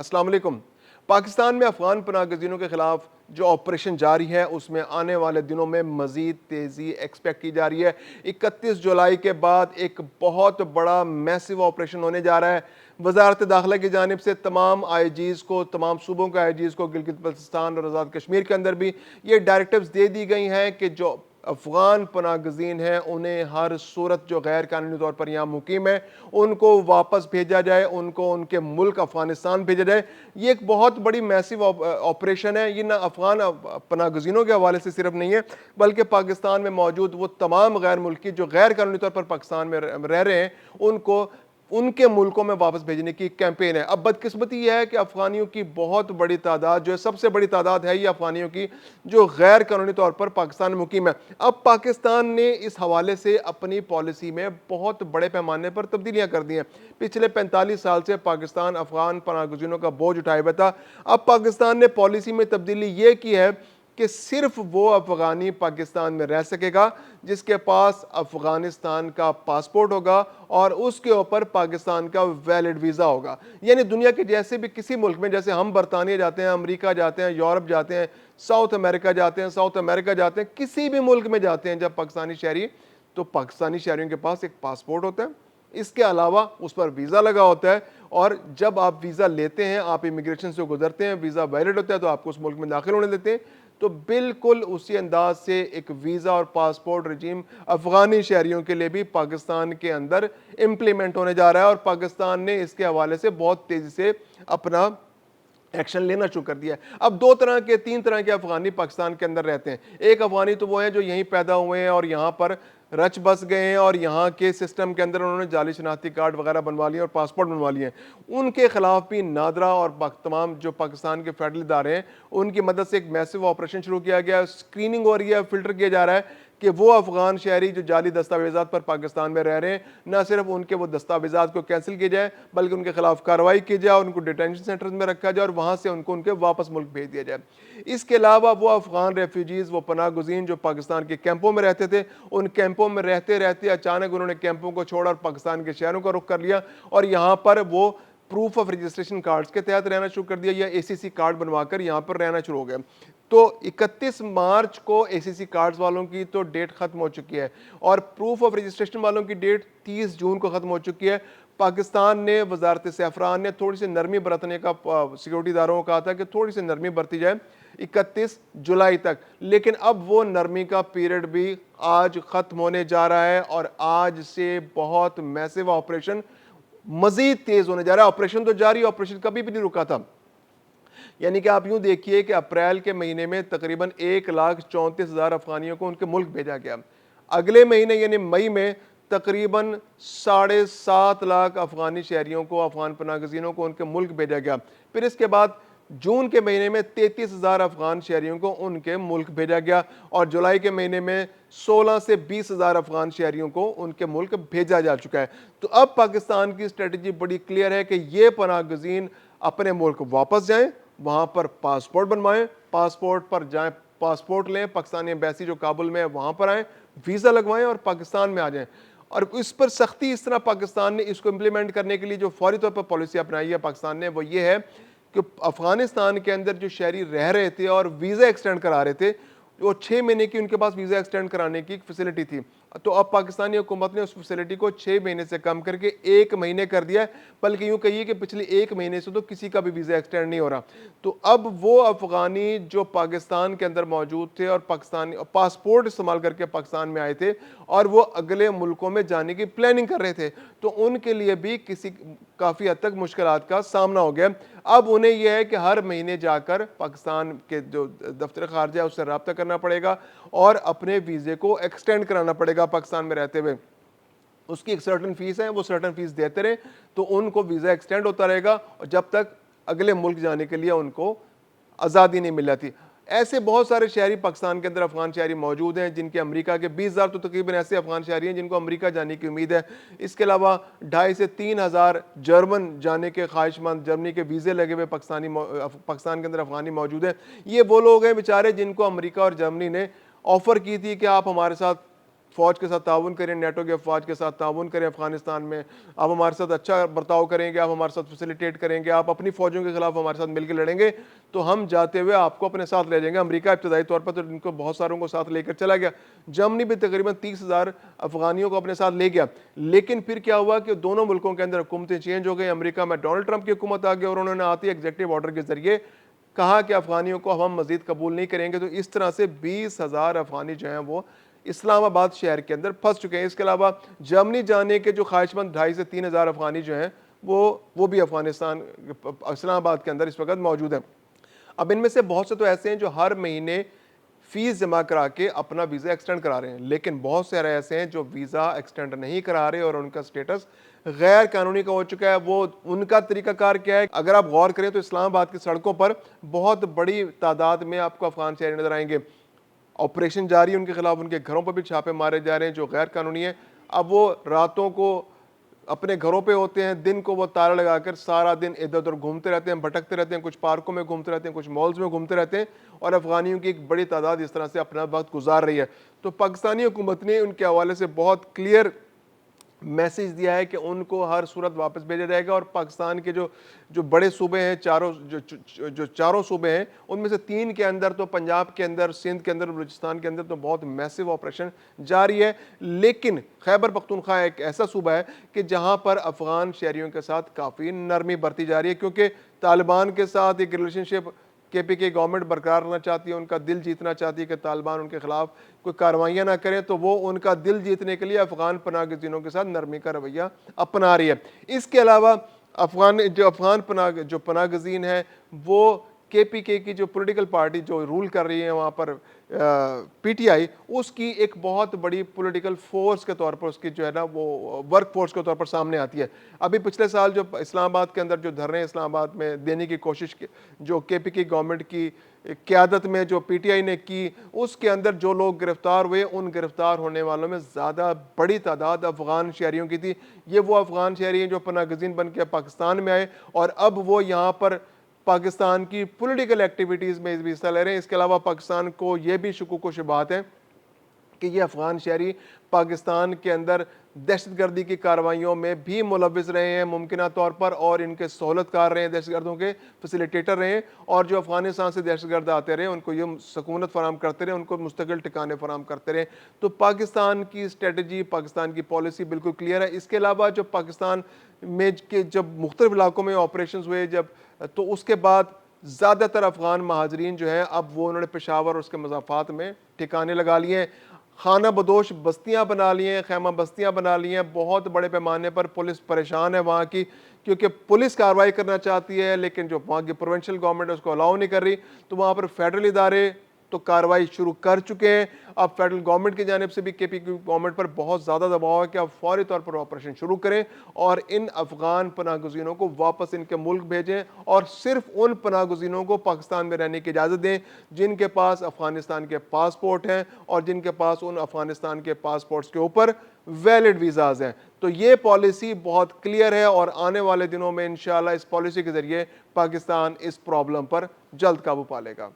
अस्सलाम वालेकुम। पाकिस्तान में अफगान पनाह गजीनों के खिलाफ जो ऑपरेशन जारी है उसमें आने वाले दिनों में मजीद तेज़ी एक्सपेक्ट की जा रही है। 31 जुलाई के बाद एक बहुत बड़ा मैसिव ऑपरेशन होने जा रहा है। वजारत दाखिला की जानिब से तमाम आईजीज़ को, तमाम सूबों के आईजीज़ को, गिलगित बल्तिस्तान और आज़ाद कश्मीर के अंदर भी ये डायरेक्टिव्स दे दी गई हैं कि जो अफ़गान पनाह गज़ीन हैं उन्हें हर सूरत जो गैर कानूनी तौर पर यहाँ मुकीम है उनको वापस भेजा जाए, उनको उनके मुल्क अफ़गानिस्तान भेजा जाए। ये एक बहुत बड़ी मैसिव ऑपरेशन है। ये ना अफ़गान पनाह गज़ीनों के हवाले से सिर्फ नहीं है बल्कि पाकिस्तान में मौजूद वो तमाम गैर मुल्की जो गैर कानूनी तौर पर पाकिस्तान में रह रहे हैं उनको उनके मुल्कों में वापस भेजने की कैंपेन है। अब बदकिस्मती यह है कि अफगानियों की बहुत बड़ी तादाद जो है, सबसे बड़ी तादाद है ये अफगानियों की जो गैर कानूनी तौर पर पाकिस्तान में मुकीम है। अब पाकिस्तान ने इस हवाले से अपनी पॉलिसी में बहुत बड़े पैमाने पर तब्दीलियां कर दी हैं। पिछले 45 साल से पाकिस्तान अफगान पनाह गज़ीनों का बोझ उठाए हुआ था। अब पाकिस्तान ने पॉलिसी में तब्दीली ये की है कि सिर्फ वो अफगानी पाकिस्तान में रह सकेगा जिसके पास अफगानिस्तान का पासपोर्ट होगा और उसके ऊपर पाकिस्तान का वैलिड वीज़ा होगा। यानी दुनिया के जैसे भी किसी मुल्क में, जैसे हम बरतानिया जाते हैं, अमेरिका जाते हैं, यूरोप जाते हैं, साउथ अमेरिका जाते हैं, साउथ अमेरिका जाते हैं, किसी भी मुल्क में जाते हैं जब पाकिस्तानी शहरी, तो पाकिस्तानी शहरियों के पास एक पासपोर्ट होता है, इसके अलावा उस पर वीज़ा लगा होता है और जब आप वीज़ा लेते हैं, आप इमिग्रेशन से गुजरते हैं, वीज़ा वैलिड होता है तो आपको उस मुल्क में दाखिल होने देते हैं। तो बिल्कुल उसी अंदाज से एक वीज़ा और पासपोर्ट रजीम अफगानी शहरियों के लिए भी पाकिस्तान के अंदर इम्प्लीमेंट होने जा रहा है और पाकिस्तान ने इसके हवाले से बहुत तेज़ी से अपना एक्शन लेना शुरू कर दिया है। अब तीन तरह के अफगानी पाकिस्तान के अंदर रहते हैं। एक अफगानी तो वो है जो यहीं पैदा हुए हैं और यहाँ पर रच बस गए हैं और यहाँ के सिस्टम के अंदर उन्होंने जाली शनाख्ती कार्ड वगैरह बनवा लिए और पासपोर्ट बनवा लिए हैं। उनके खिलाफ भी नादरा और तमाम जो पाकिस्तान के फेडरल इदारे हैं उनकी मदद से एक मैसिव ऑपरेशन शुरू किया गया। स्क्रीनिंग हो रही है, फिल्टर किया जा रहा है कि वो अफगान शहरी जो जाली दस्तावेजात पर पाकिस्तान में रह रहे हैं, न सिर्फ उनके वो दस्तावेजात को कैंसिल किया जाए बल्कि उनके खिलाफ कार्रवाई की जाए, उनको डिटेंशन सेंटर्स में रखा जाए और वहाँ से उनके वापस मुल्क भेज दिया जाए। इसके अलावा वो अफगान रेफ्यूजीज़, वो पनाह गुज़ीन जो पाकिस्तान के कैंपों में रहते थे, उन कैंपों में रहते रहते अचानक उन्होंने कैंपों को छोड़ा और पाकिस्तान के शहरों का रुख कर लिया और यहाँ पर वो प्रूफ ऑफ रजिस्ट्रेशन कार्ड्स के तहत रहना शुरू कर दिया या एसीसी कार्ड बनवाकर यहाँ पर रहना शुरू हो गया। तो 31 मार्च को एसीसी कार्ड्स वालों की तो डेट खत्म हो चुकी है और प्रूफ ऑफ रजिस्ट्रेशन वालों की डेट 30 जून को खत्म हो चुकी है। पाकिस्तान ने, वजारत सैफरान ने थोड़ी सी नरमी बरतने का सिक्योरिटी इदारों को कहा था कि थोड़ी सी नरमी बरती जाए 31 जुलाई तक, लेकिन अब वो नरमी का पीरियड भी आज खत्म होने जा रहा है और आज से बहुत मैसिव ऑपरेशन मजीद तेज होने जा रहा है। ऑपरेशन तो जारी, ऑपरेशन कभी भी नहीं रुका था। यानी कि आप यूं देखिए कि अप्रैल के महीने में तकरीबन 1,34,000 अफगानियों को उनके मुल्क भेजा गया। अगले महीने यानी मई में तकरीबन 7.5 लाख अफगानी शहरियों को, अफगान पनाह गज़ीनों को उनके मुल्क भेजा गया। फिर इसके बाद जून के महीने में 33,000 अफगान शहरियों को उनके मुल्क भेजा गया और जुलाई के महीने में 16 से 20,000 अफगान शहरियों को उनके मुल्क भेजा जा चुका है। तो अब पाकिस्तान की स्ट्रेटजी बड़ी क्लियर है कि ये पनाह गज़ीन अपने मुल्क वापस जाएं, वहाँ पर पासपोर्ट बनवाएं, पासपोर्ट पर जाएं, पासपोर्ट लें, पाकिस्तानी एम्बेसी जो काबुल में है वहाँ पर आएँ, वीज़ा लगवाएं और पाकिस्तान में आ जाएं। और इस पर सख्ती इस तरह पाकिस्तान ने इसको इम्प्लीमेंट करने के लिए जो फौरी तौर पर पॉलिसी अपनाई है पाकिस्तान ने, वो ये है कि अफगानिस्तान के अंदर जो शहरी रह रहे थे और वीज़ा एक्सटेंड करा रहे थे, वो 6 महीने की उनके पास वीज़ा एक्सटेंड कराने की फैसिलिटी थी, तो अब पाकिस्तानी हुकूमत ने उस फैसिलिटी को 6 महीने से कम करके 1 महीने कर दिया है। बल्कि यूँ कहिए कि पिछले 1 महीने से तो किसी का भी वीज़ा एक्सटेंड नहीं हो रहा। तो अब वो अफगानी जो पाकिस्तान के अंदर मौजूद थे और पाकिस्तानी पासपोर्ट इस्तेमाल करके पाकिस्तान में आए थे और वो अगले मुल्कों में जाने की प्लानिंग कर रहे थे, तो उनके लिए भी काफ़ी हद तक मुश्किलात का सामना हो गया। अब उन्हें यह है कि हर महीने जाकर पाकिस्तान के जो दफ्तर खारजा है उससे रब्ता करना पड़ेगा और अपने वीज़े को एक्सटेंड कराना पड़ेगा पाकिस्तान में रहते हुए। उसकी एक सर्टन फीस है, वो सर्टन फीस देते रहे तो उनको वीज़ा एक्सटेंड होता रहेगा और जब तक अगले मुल्क जाने के लिए उनको आज़ादी नहीं मिल जाती। ऐसे बहुत सारे शहरी पाकिस्तान के अंदर अफगान शहरी मौजूद हैं जिनके अमेरिका के 20,000 तो तकरीबन ऐसे अफगान शहरी हैं जिनको अमेरिका जाने की उम्मीद है। इसके अलावा 2,500 से 3,000 जर्मन जाने के ख्वाहिशमंद, जर्मनी के वीज़े लगे हुए पाकिस्तान के अंदर अफगानी मौजूद हैं। ये वो लोग हैं बेचारे जिनको अमेरिका और जर्मनी ने ऑफ़र की थी कि आप हमारे साथ فوج کے ساتھ تعاون کریں, نیٹو کے افواج کے ساتھ تعاون کریں افغانستان میں, آپ ہمارے ساتھ اچھا برتاؤ کریں گے, آپ ہمارے ساتھ فیسیلیٹیٹ کریں گے, آپ اپنی فوجوں کے خلاف ہمارے ساتھ مل کے لڑیں گے, تو ہم جاتے ہوئے آپ کو اپنے ساتھ لے جائیں گے. امریکہ ابتدائی طور پر تو ان کو بہت ساروں کو ساتھ لے کر چلا گیا, جرمنی بھی تقریباً 30,000 افغانیوں کو اپنے ساتھ لے گیا. لیکن پھر کیا ہوا کہ دونوں ملکوں کے اندر حکومتیں چینج ہو گئی. امریکہ میں ڈونلڈ ٹرمپ کی حکومت آ گئی اور انہوں نے آتی ایگزیکٹو آرڈر کے ذریعے کہا کہ افغانیوں کو ہم مزید قبول نہیں کریں گے. تو اس طرح سے 20,000 افغانی جو ہیں وہ اسلام آباد شہر کے اندر پھنس چکے ہیں. اس کے علاوہ جرمنی جانے کے جو خواہش مند 2,500 سے 3,000 افغانی جو ہیں وہ بھی افغانستان اسلام آباد کے اندر اس وقت موجود ہیں. اب ان میں سے بہت سے تو ایسے ہیں جو ہر مہینے فیس جمع کرا کے اپنا ویزا ایکسٹینڈ کرا رہے ہیں, لیکن بہت سارے ایسے ہیں جو ویزا ایکسٹینڈ نہیں کرا رہے اور ان کا سٹیٹس غیر قانونی کا ہو چکا ہے. وہ ان کا طریقہ کار کیا ہے؟ اگر آپ غور کریں تو اسلام آباد کی سڑکوں پر بہت بڑی تعداد میں آپ کو افغان شہری نظر آئیں گے. آپریشن جاری ہے ان کے خلاف, ان کے گھروں پر بھی چھاپے مارے جا رہے ہیں جو غیر قانونی ہیں. اب وہ راتوں کو اپنے گھروں پہ ہوتے ہیں, دن کو وہ تالا لگا کر سارا دن ادھر ادھر گھومتے رہتے ہیں, بھٹکتے رہتے ہیں, کچھ پارکوں میں گھومتے رہتے ہیں, کچھ مالز میں گھومتے رہتے ہیں, اور افغانیوں کی ایک بڑی تعداد اس طرح سے اپنا وقت گزار رہی ہے. تو پاکستانی حکومت نے ان کے حوالے سے بہت کلیئر میسج دیا ہے کہ ان کو ہر صورت واپس بھیجا جائے گا. اور پاکستان کے جو بڑے صوبے ہیں, چاروں صوبے ہیں, ان میں سے 3 کے اندر تو پنجاب کے اندر, سندھ کے اندر, بلوچستان کے اندر تو بہت میسو آپریشن جاری ہے. لیکن خیبر پختونخوا ایک ایسا صوبہ ہے کہ جہاں پر افغان شہریوں کے ساتھ کافی نرمی برتی جا رہی ہے, کیونکہ طالبان کے ساتھ ایک ریلیشن شپ کے پی کے گورنمنٹ برقرار رکھنا چاہتی ہے, ان کا دل جیتنا چاہتی ہے کہ طالبان ان کے خلاف کوئی کارروائیاں نہ کریں. تو وہ ان کا دل جیتنے کے لیے افغان پناہ گزینوں کے ساتھ نرمی کا رویہ اپنا رہی ہے. اس کے علاوہ افغان پناہ گزین ہیں وہ کے پی کے کی جو پولیٹیکل پارٹی جو رول کر رہی ہے وہاں پر پی ٹی آئی, اس کی ایک بہت بڑی پولیٹیکل فورس کے طور پر اس کی جو ہے نا وہ ورک فورس کے طور پر سامنے آتی ہے. ابھی پچھلے سال جو اسلام آباد کے اندر جو دھرنے اسلام آباد میں دینے کی کوشش جو کے پی کی گورنمنٹ کی قیادت میں جو پی ٹی آئی نے کی, اس کے اندر جو لوگ گرفتار ہوئے, ان گرفتار ہونے والوں میں زیادہ بڑی تعداد افغان شہریوں کی تھی. یہ وہ افغان شہری ہیں جو پناہ گزین بن کے پاکستان میں آئے اور اب وہ یہاں پر پاکستان کی پولیٹیکل ایکٹیویٹیز میں بھی حصہ لے رہے ہیں. اس کے علاوہ پاکستان کو یہ بھی شکوک و شبہات ہیں کہ یہ افغان شہری پاکستان کے اندر دہشت گردی کی کارروائیوں میں بھی ملوث رہے ہیں ممکنہ طور پر, اور ان کے سہولت کار رہے ہیں, دہشت گردوں کے فیسیلیٹیٹر رہے ہیں, اور جو افغانستان سے دہشت گرد آتے رہے ان کو یہ سکونت فراہم کرتے رہے, ان کو مستقل ٹھکانے فراہم کرتے رہے. تو پاکستان کی اسٹریٹجی, پاکستان کی پالیسی بالکل کلیئر ہے. اس کے علاوہ جو پاکستان میں جب مختلف علاقوں میں آپریشنز ہوئے تو اس کے بعد زیادہ تر افغان مہاجرین جو ہیں اب وہ انہوں نے پشاور اور اس کے مضافات میں ٹھکانے لگا لیے ہیں, خانہ بدوش بستیاں بنا لی ہیں, خیمہ بستیاں بنا لی ہیں. بہت بڑے پیمانے پر پولیس پریشان ہے وہاں کی, کیونکہ پولیس کارروائی کرنا چاہتی ہے لیکن جو وہاں کی پروونشل گورنمنٹ ہے اس کو الاؤ نہیں کر رہی. تو وہاں پر فیڈرل ادارے تو کارروائی شروع کر چکے ہیں. اب فیڈرل گورنمنٹ کی جانب سے بھی کے پی کی گورنمنٹ پر بہت زیادہ دباؤ ہے کہ اب فوری طور پر آپریشن شروع کریں اور ان افغان پناہ گزینوں کو واپس ان کے ملک بھیجیں, اور صرف ان پناہ گزینوں کو پاکستان میں رہنے کی اجازت دیں جن کے پاس افغانستان کے پاسپورٹ ہیں اور جن کے پاس ان افغانستان کے پاسپورٹس کے اوپر ویلڈ ویزاز ہیں. تو یہ پالیسی بہت کلیئر ہے اور آنے والے دنوں میں انشاءاللہ اس پالیسی کے ذریعے پاکستان اس پرابلم پر جلد قابو پا لے گا.